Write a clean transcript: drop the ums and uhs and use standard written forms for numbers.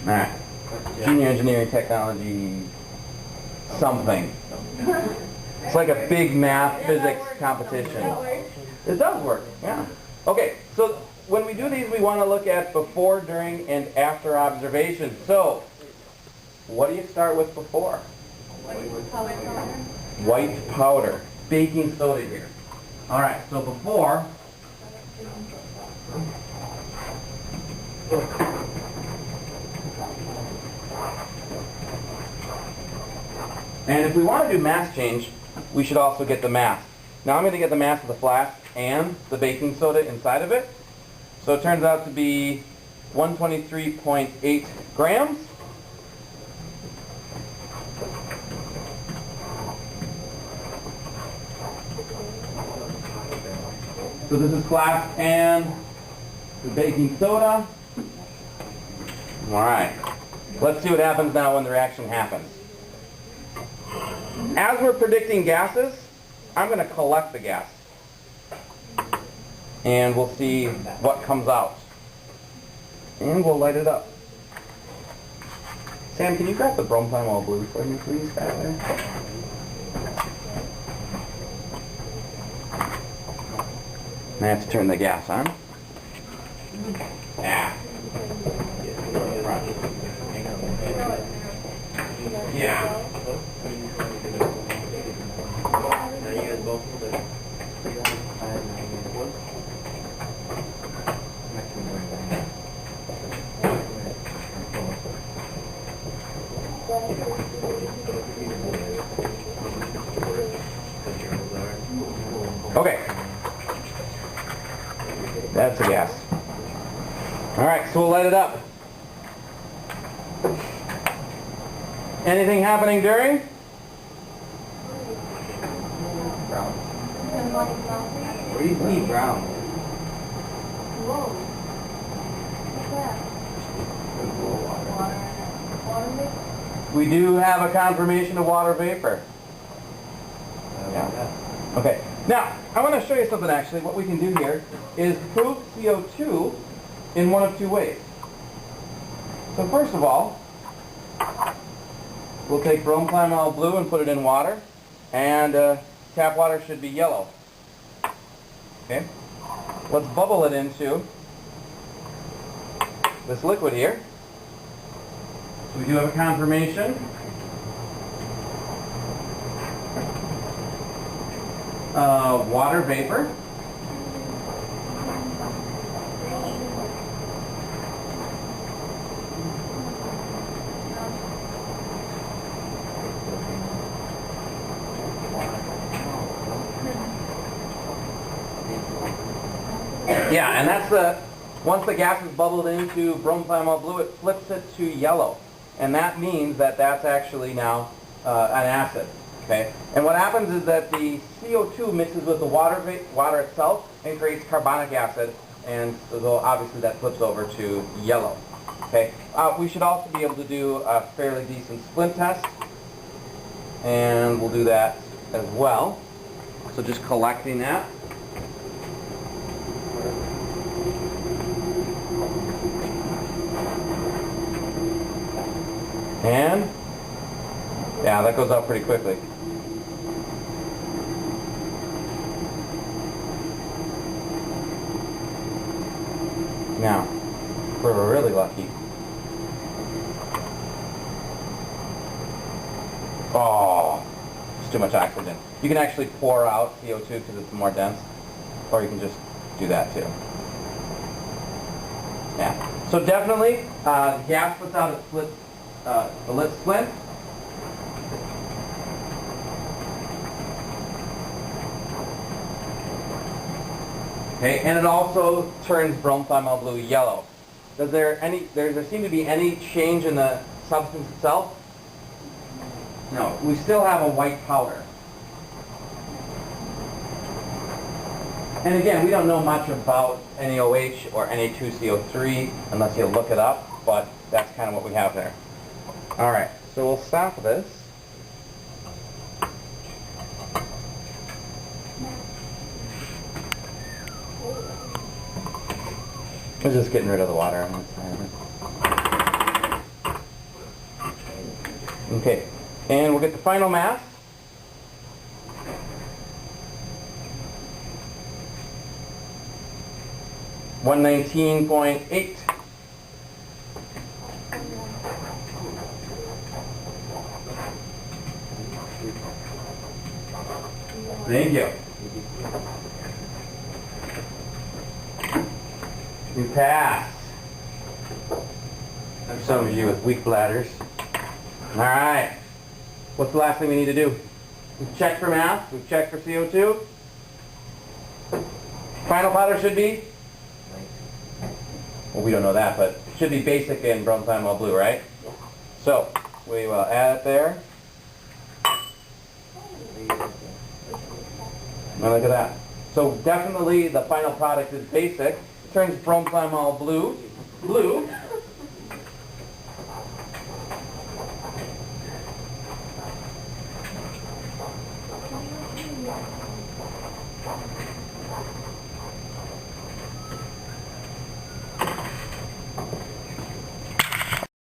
Alright. Junior engineering technology something. It's like a big math physics competition. It does work, yeah. Okay, so when we do these, we want to look at before, during, and after observation. So, what do you start with before? White powder. Baking soda here. Alright, so before, and if we want to do mass change, we should also get the mass. Now I'm going to get the mass of the flask and the baking soda inside of it. So it turns out to be 123.8 grams. So this is flask and the baking soda. Alright, let's see what happens now when the reaction happens. As we're predicting gases, I'm going to collect the gas. And we'll see what comes out. And we'll light it up. Sam, can you grab the bromethymol blue for me, please, back there? I have to turn the gas on. Yeah. Yeah. Okay. That's the gas. Alright, so we'll light it up. Anything happening during? Brown. Where do you see brown? Whoa. What's that? Water vapor? We do have a confirmation of water vapor. Yeah. Okay. Now, I want to show you something actually. What we can do here is prove CO2 in one of two ways. So first of all, we'll take bromethymol blue and put it in water, and tap water should be yellow. Okay? Let's bubble it into this liquid here. So we do have a confirmation. Water vapor. Yeah, and that's once the gas is bubbled into bromethymol blue, it flips it to yellow. And that means that that's actually now an acid. Okay? And what happens is that the CO2 mixes with the water itself and creates carbonic acid, and so obviously that flips over to yellow. Okay? We should also be able to do a fairly decent splint test, and we'll do that as well. So just collecting that. And, yeah, that goes out pretty quickly. Now, if we're really lucky. Oh, it's too much oxygen. You can actually pour out CO2 because it's more dense, or you can just do that too. Yeah. So definitely, gas puts out a lit splint. Okay, and it also turns bromethymol blue yellow. Does there seem to be any change in the substance itself? No, we still have a white powder. And again, we don't know much about NaOH or Na2CO3 unless you look it up, but that's kind of what we have there. All right, so we'll stop this. We're just getting rid of the water on this side. Okay, and we'll get the final mass. $119.8. Thank you. You passed. There's some of you with weak bladders. All right. What's the last thing we need to do? We've checked for mass. We've checked for CO2. Final powder should be? Well, we don't know that, but it should be basic in bromethymol blue, right? So, we will add it there. Now look at that. So definitely the final product is basic. It turns bromethymol blue.